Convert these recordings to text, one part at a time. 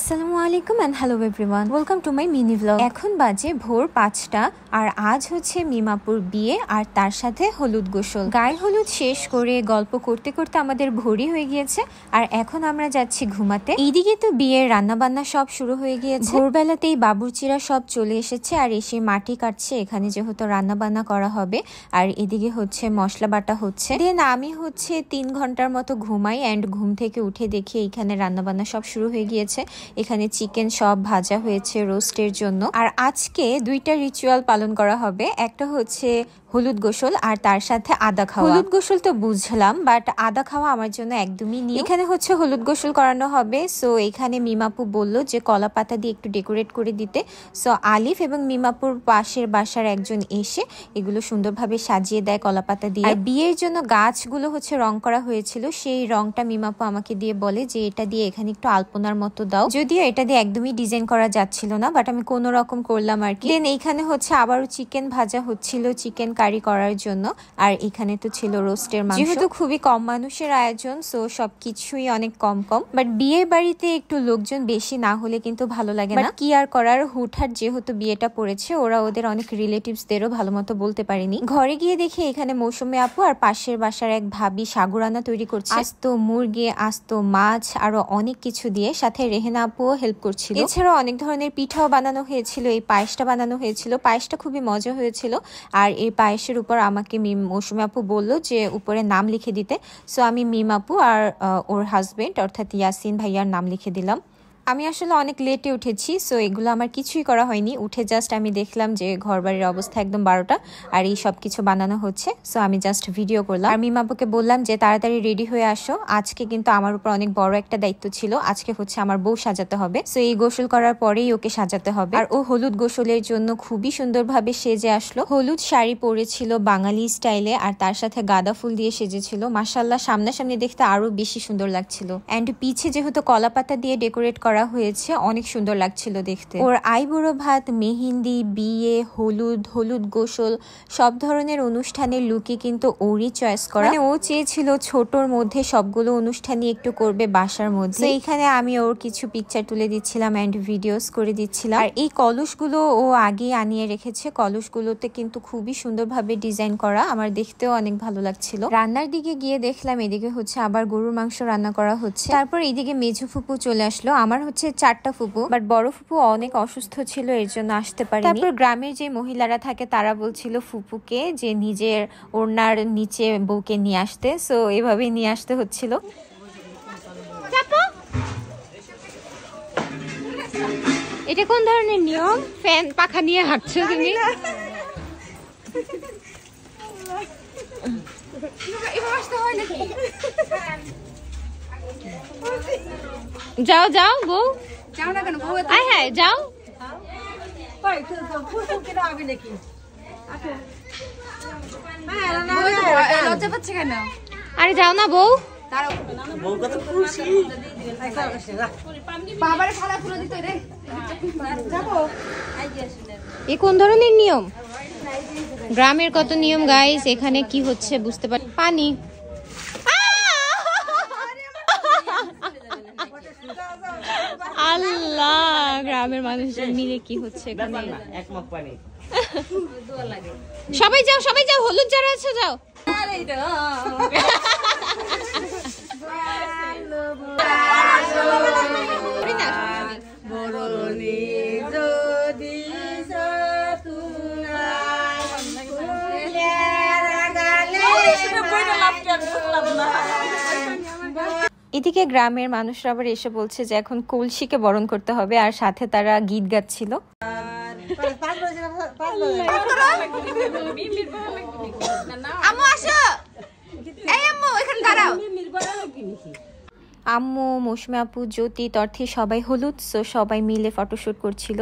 আসসালামু আলাইকুম and hello everyone, welcome to my mini vlog. এখন বাজে ভোর 5টা আর আজ হচ্ছে মিমাপুর বিয়ে আর তার সাথে হলুদ গোসল। গায়ে হলুদ শেষ করে গল্প করতে করতে আমাদের ভোরই হয়ে গিয়েছে আর এখন আমরা যাচ্ছি ঘুমাতে। এইদিকে তো বিয়ের রান্না বান্না সব শুরু হয়ে গিয়েছে। ভোরবেলাতেই বাবুর্চিরা সব চলে এসেছে আর এসে মাটি কাটছে এখানে যেহেতু রান্না বান্না করা হবে। আর এদিকে হচ্ছে মশলা বাটা হচ্ছে। দেন আমি হচ্ছে 3 ঘন্টার মতো ঘুমাই এন্ড ঘুম থেকে উঠে দেখি এখানে রান্না বান্না সব শুরু হয়ে গিয়েছে। এখানে চিকেন সব ভাজা হয়েছে রোস্টের জন্য। আর আজকে 2টা রিচুয়াল পালন করা হবে, একটা হচ্ছে হলুদ গোসল আর তার সাথে আদা খাওয়া। হলুদ গোসল তো বুঝলাম, বাট আদা খাওয়া আমার জন্য একদমই নিউ। এখানে হচ্ছে হলুদ গোসল করানো হবে। সো এখানে মিমাপু বলল যে কলা পাতা দিয়ে একটু ডেকোরেট করে দিতে। সো আলিফ এবং মিমাপুর পাশের বাসার একজন এসে এগুলো সুন্দরভাবে সাজিয়ে দেয় কলা পাতা দিয়ে। আর বিয়ের জন্য গাছগুলো হচ্ছে রং করা হয়েছিল, সেই রংটা মিমাপু আমাকে দিয়ে বলে যে এটা দিয়ে এখানে একটু আলপনার মতো দাও। যদিও এটা দিয়ে একদমই ডিজাইন করা যাচ্ছিল না, বাট আমি কোনো রকম করলাম আর কি। দেন এইখানে হচ্ছে আবারও চিকেন ভাজা হচ্ছিল চিকেন কারি করার জন্য। আর এখানে তো ছিল রোস্টের মাংস। যেহেতু খুবই কম মানুষের আয়োজন, সো সবকিছুই অনেক কম কম। বাট বিয়ের বাড়িতে একটু লোকজন বেশি না হলে কিন্তু ভালো লাগে না। কি আর করার, হুটহাট যেহেতু বিয়েটা পড়েছে, ওরা ওদের অনেক রিলেটিভসদেরও ভালো মতো বলতে পারেনি। ঘরে গিয়ে দেখি এখানে মৌসুমী আপু আর পাশের বাসার এক ভাবি সাগুরানা তৈরি করছে। আস্ত মুরগি, আস্ত মাছ, আরো অনেক কিছু দিয়ে, সাথে রেহেনা আপুও হেল্প করছিল। এছাড়াও অনেক ধরনের পিঠাও বানানো হয়েছিল, এই পায়েসটা বানানো হয়েছিল। পায়েসটা খুবই মজা হয়েছিল। আর এই পায়েসের উপর আমাকে মৌসুমী আপু বললো যে উপরে নাম লিখে দিতে। সো আমি মিম আপু আর ওর হাজবেন্ড অর্থাৎ ইয়াসিন ভাইয়ার নাম লিখে দিলাম। আমি আসলে অনেক লেটে উঠেছি, সো এগুলো আমার কিছুই করা হয়নি। উঠে জাস্ট আমি দেখলাম যে ঘর বাড়ির অবস্থা একদম 12টা আর এই সব কিছু বানানো হচ্ছে। সো আমি জাস্ট ভিডিও করলাম আর মিমাপুকে বললাম যে তাড়াতাড়ি রেডি হয়ে আসো, আজকে কিন্তু আমার উপর অনেক বড় একটা দায়িত্ব ছিল। আজকে হচ্ছে আমার বউ সাজাতে হবে, সো এই গোসল করার পরেই ওকে সাজাতে হবে। আর ও হলুদ গোসলের জন্য খুবই সুন্দরভাবে সেজে আসলো। হলুদ শাড়ি পরেছিল বাঙালি স্টাইলে আর তার সাথে গাঁদা ফুল দিয়ে সেজেছিল। মাশাআল্লাহ, সামনাসামনি দেখতে আরো বেশি সুন্দর লাগছিল। এন্ড পিছে যেহেতু কলা পাতা দিয়ে ডেকোরেট করা হয়েছে, অনেক সুন্দর লাগছিল দেখতে। ওর আইবুড়ো ভাত, মেহেন্দি, বিয়ে, হলুদ গোসল সব ধরনের অনুষ্ঠানের লুকই কিন্তু ওরই চয়েস করা। মানে ও চেয়েছিল ছোটর মধ্যে সবগুলো অনুষ্ঠানই একটু করবে বাসার মধ্যে। এইখানে আমি ওর কিছু পিকচার তুলে দিচ্ছিলাম এন্ড ভিডিওস করে দিচ্ছিলাম। আর এই কলসগুলো ও আগে আনিয়ে রেখেছে। কলসগুলোতে কিন্তু খুবই সুন্দরভাবে ডিজাইন করা, আমার দেখতেও অনেক ভালো লাগছিল। রান্নার দিকে গিয়ে দেখলাম এদিকে হচ্ছে আবার গরুর মাংস রান্না করা হচ্ছে। তারপর এইদিকে মেজু ফুপু চলে আসলো। আমার হচ্ছে 4টা ফুপু, বাট বড় ফুপু অনেক অসুস্থ ছিল, এর জন্য আসতে পারেনি। তারপর গ্রামের যে মহিলারা থাকে তারা বলছিল ফুপুকে যে নিজের ওড়নার নিচে বউকে নিয়ে আসতে। সো এভাবেই নিয়ে আসতে হচ্ছিল। এটা কোন ধরনের নিয়ম? ফ্যান পাখা নিয়ে হাঁটছো তুমি? যাও যাও বউ, যাও না কেন বউ? আয় হ্যাঁ যাও। লজ্জা পাচ্ছে কেন? আরে যাও না বউ। এ কোন ধরনের নিয়ম? গ্রামের কত নিয়ম গাইস, এখানে কি হচ্ছে বুঝতে পারি। পানি আল্লাহ, গ্রামের মানুষজন মিলে কি হচ্ছে এখানে। সবাই যাও সবাই যাও, হলুদ যারা আছে যাও। এদিকে গ্রামের মানুষরা আবার এসে বলছে যে এখন কলসিকে বরণ করতে হবে আর সাথে তারা গীত গাচ্ছিল। আম্মু, মৌসুমী আপু, জ্যোতি, তর্থি সবাই হলুদ, সো সবাই মিলে ফটোশুট করছিল।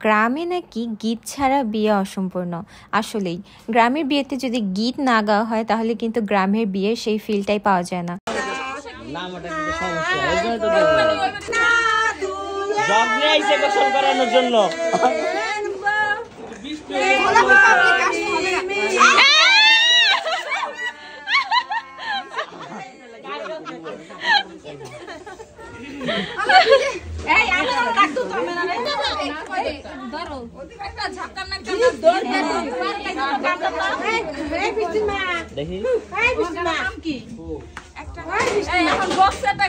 গ্রামে নাকি গীত ছাড়া বিয়ে অসম্পূর্ণ। আসলেই গ্রামের বিয়েতে যদি গীত না গাওয়া হয় তাহলে কিন্তু গ্রামের বিয়ের সেই ফিলটাই পাওয়া যায় না। গোসল করানোর জন্য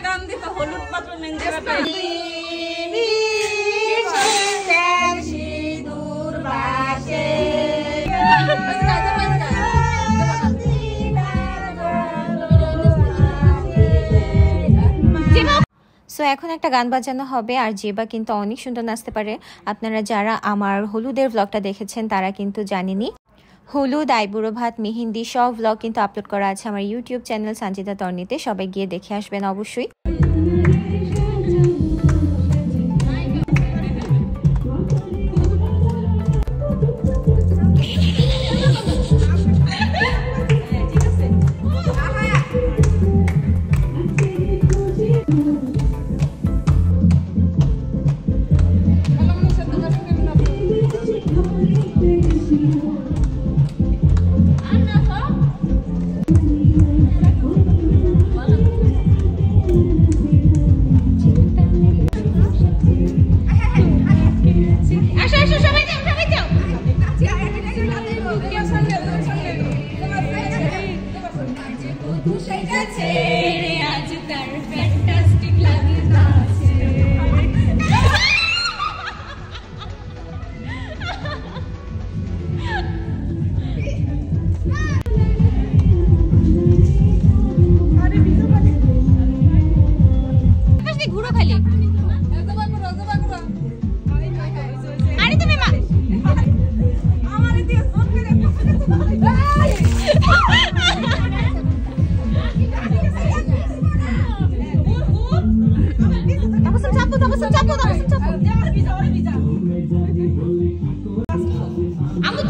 গান দিতে হলুদ পাত্র সো এখন একটা গান বাজানো হবে আর জেবা কিন্তু অনেক সুন্দর নাচতে পারে। আপনারা যারা আমার হলুদের ব্লগটা দেখেছেন তারা কিন্তু জানেনই। হলুদ, আইবুড়ো ভাত, মেহেন্দি সব ব্লগ কিন্তু আপলোড করা আছে আমার ইউটিউব চ্যানেল সঞ্জিতা তর্নিতে। সবাই গিয়ে দেখে আসবেন অবশ্যই।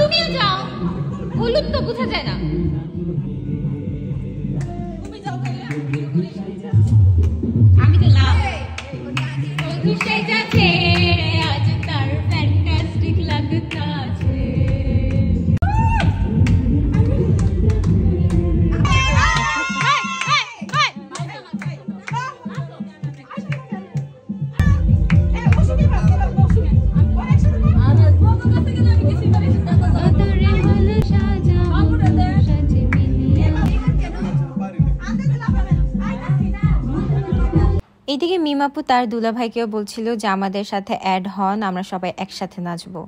তুমিও যাও, হলুদ তো বোঝা যায় না। আমি তো লাভ যাচ্ছে আজ তার ফ্যান্টাস্টিক লাগতাছে। এদিকে মিমাপু তার দুলাভাইকেও বলছিল যে আমাদের সাথে অ্যাড হন, আমরা সবাই একসাথে নাচবো।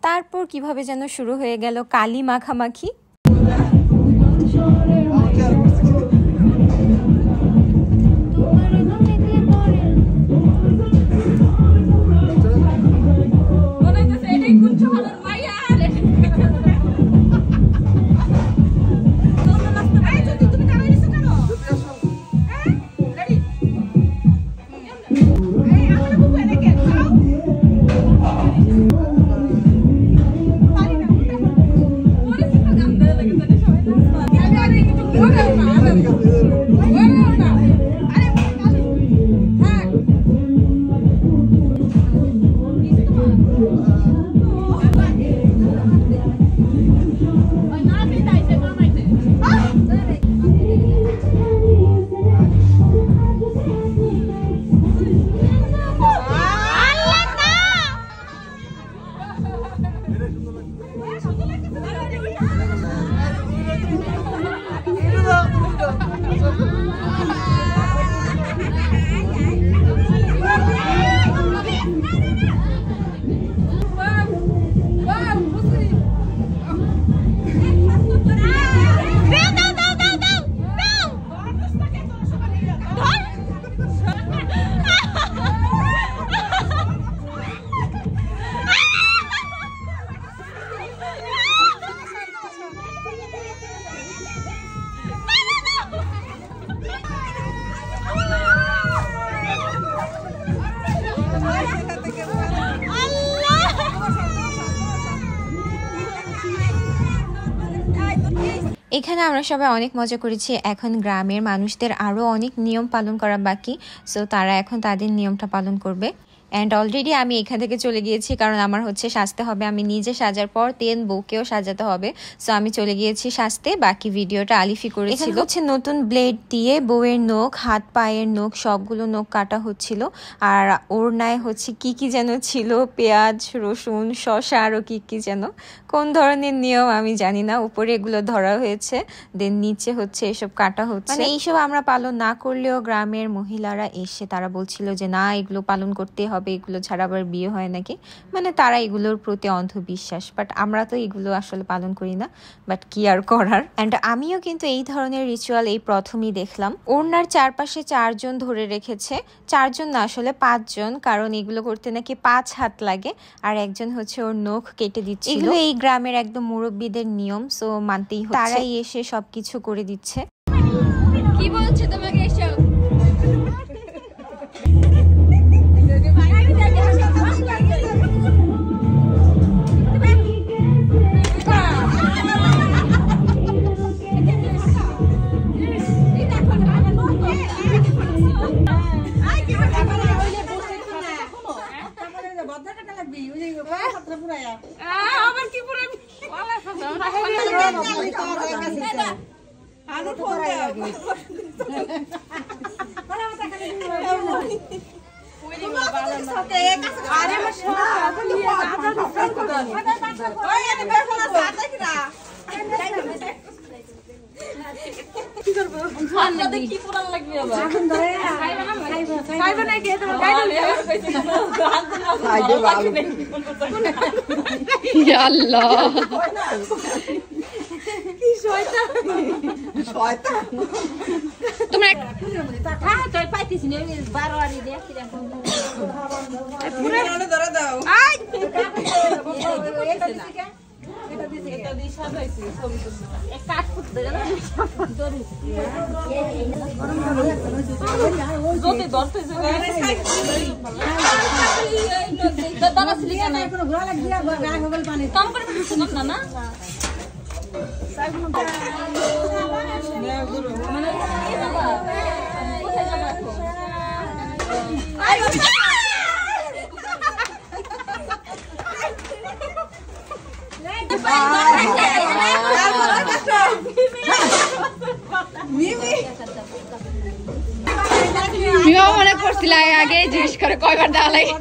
তারপর কিভাবে যেন শুরু হয়ে গেল কালি মাখামাখি। এখানে আমরা সবাই অনেক মজা করেছি। এখন গ্রামের মানুষদের আরো অনেক নিয়ম পালন করা বাকি, সো তারা এখন তাদের নিয়মটা পালন করবে। অ্যান্ড অলরেডি আমি এখান থেকে চলে গিয়েছি, কারণ আমার হচ্ছে সাজতে হবে। আমি নিজে সাজার পর দেন বউকেও সাজাতে হবে, সো আমি চলে গিয়েছি সাজতে। বাকি ভিডিওটা আলিফি করেছিল। হচ্ছে নতুন ব্লেড দিয়ে বউয়ের নখ, হাত পায়ের নখ, সবগুলো নখ কাটা হচ্ছিল। আর ওড়নায় হচ্ছে কি কি যেন ছিল, পেঁয়াজ, রসুন, শসা, আরও কি কি যেন, কোন ধরনের নিয়ম আমি জানি না। উপরে এগুলো ধরা হয়েছে, দেন নিচে হচ্ছে এসব কাটা হচ্ছে। মানে এইসব আমরা পালন না করলেও গ্রামের মহিলারা এসে তারা বলছিল যে না, এগুলো পালন করতে হবে, এগুলো ছাড়া আবার বিয়ে হয় নাকি। মানে তারা এগুলোর প্রতি অন্ধবিশ্বাস, বাট আমরা তো এগুলো আসলে পালন করি না, বাট কি আর করার। অ্যান্ড আমিও কিন্তু এই ধরনের রিচুয়াল এই প্রথমই দেখলাম। ওড়নার চারপাশে 4 জন ধরে রেখেছে, 4 জন না আসলে 5 জন, কারণ এগুলো করতে নাকি 5 হাত লাগে। আর একজন হচ্ছে ওর নখ কেটে দিচ্ছে। এগুলো এই গ্রামের একদম মুরব্বীদের নিয়ম, সো মানতেই হচ্ছে। তারাই এসে সবকিছু করে দিচ্ছে। কি বলছে তোমাকে এসব? আবার কি পুরো আলু ফোন দাও আরে আমার কি পুরান লাগবে আল্লাহ তোমরা পাইতেছি না 12 আরি দেখি ধরে দাও এটা দিয়ে সাজাইছি ছবি এক কাট করতে গেল যদি ধরতে দাদা সিলিকা নাই কোনো ঘোরা লাগ দিয়া গায়ে হগল পানি কম করে শুনুন না না মানে কোথায় যাবা মনে করছিল আগে জিজ্ঞেস করে কয়বার দেওয়া লাগে।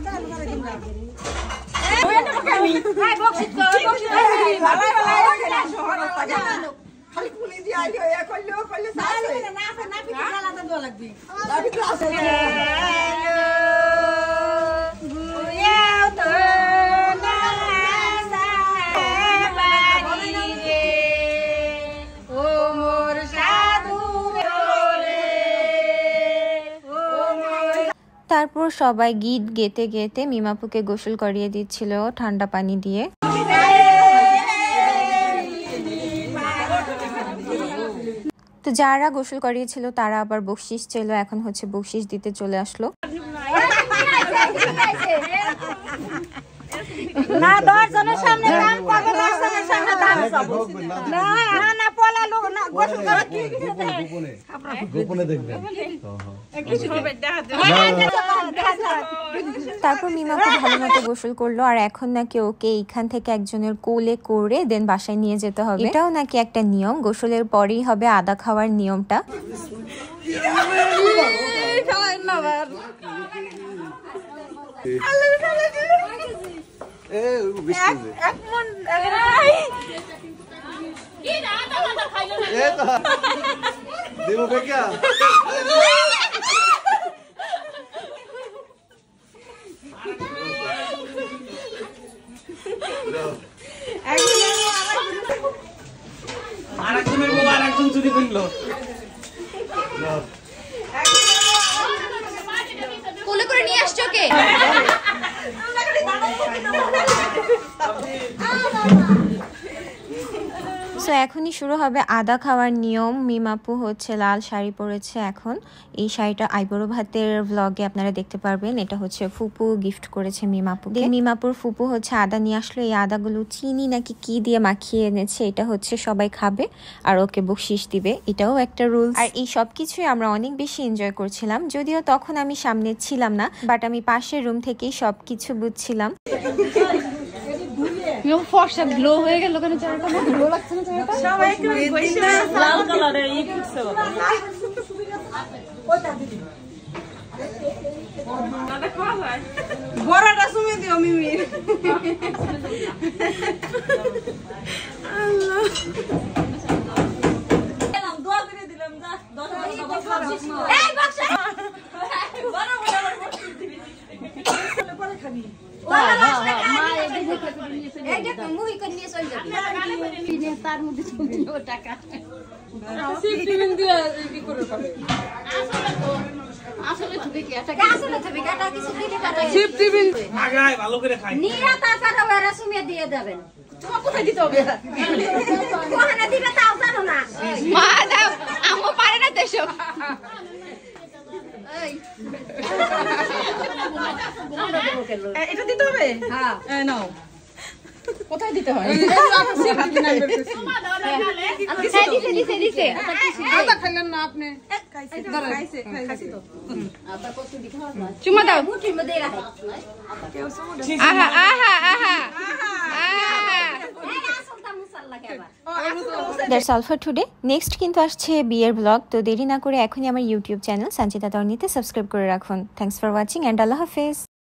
তারপর সবাই গীত গেতে গেতে মিমাপুকে গোসল করিয়ে দিচ্ছিল ঠান্ডা পানি দিয়ে। তো যারা গোসল করিয়েছিল তারা আবার বকশিশ ছিল, এখন হচ্ছে বকশিশ দিতে চলে আসলো। না 10 জনের সামনে দাম কত 10 জনের সামনে দাম সব না না পলা লোক না গোসল করা কি গোপনে দেখবেন কিছু হবে দেখা তারপর মিমাপু ভালো মতো গোসল করলো, আর এখন নাকি ওকে এইখান থেকে একজনের কোলে করে দেন বাসায় নিয়ে যেতে হবে। এটাও নাকি একটা নিয়ম, গোসলের পরেই হবে আদা খাওয়ার নিয়মটা। আরেকজনের বউ আরেকজন চুরি করলো। কোলে করে নিয়ে আসছো কে? সো এখনই শুরু হবে আদা খাওয়ার নিয়ম। মিমাপু হচ্ছে লাল শাড়ি পরেছে এখন। এই শাড়িটা আইবুড়ো ভাতের ব্লগে আপনারা দেখতে পারবেন। এটা হচ্ছে ফুপু গিফট করেছে মিমাপুকে। মিমাপুর ফুপু হচ্ছে আদা নিয়ে আসলো। এই আদাগুলো চিনি নাকি কি দিয়ে মাখিয়ে এনেছে। এটা হচ্ছে সবাই খাবে আর ওকে বকশিশ দিবে, এটাও একটা রুল। আর এই সব কিছুই আমরা অনেক বেশি এনজয় করছিলাম, যদিও তখন আমি সামনে ছিলাম না, বাট আমি পাশের রুম থেকেই সবকিছু বুঝছিলাম। ফর্সা গ্লো হয়ে গেল কেন চাটা, ভালো লাগছে না চাটা? সবাই একটু বসে লাল কালারে ই করছে বাবা। বড়টা সুমে দিও মিমি। দিলাম দোয়া করে দিলাম যা 10 এই বক্স বড় বড় বক্স দিবি পরে খাবি। দিয়ে যাবেন কোথায় দিতে হবে দিবে তাও জানো না মা দাও, আম্মু পারে না দেশো। এটা দিতে হবে। হ্যাঁ নাও কোথায় দিতে হয়? চুমা দাও। আহা আহা আহা that's all for today. Next কিন্তু আসছে বিয়ের ব্লগ, তো দেরি না করে এখনই আমার ইউটিউব চ্যানেল সঞ্চিতা তর্নিতে সাবস্ক্রাইব করে রাখুন। থ্যাঙ্কস ফর ওয়াচিং অ্যান্ড আল্লাহ হাফেজ।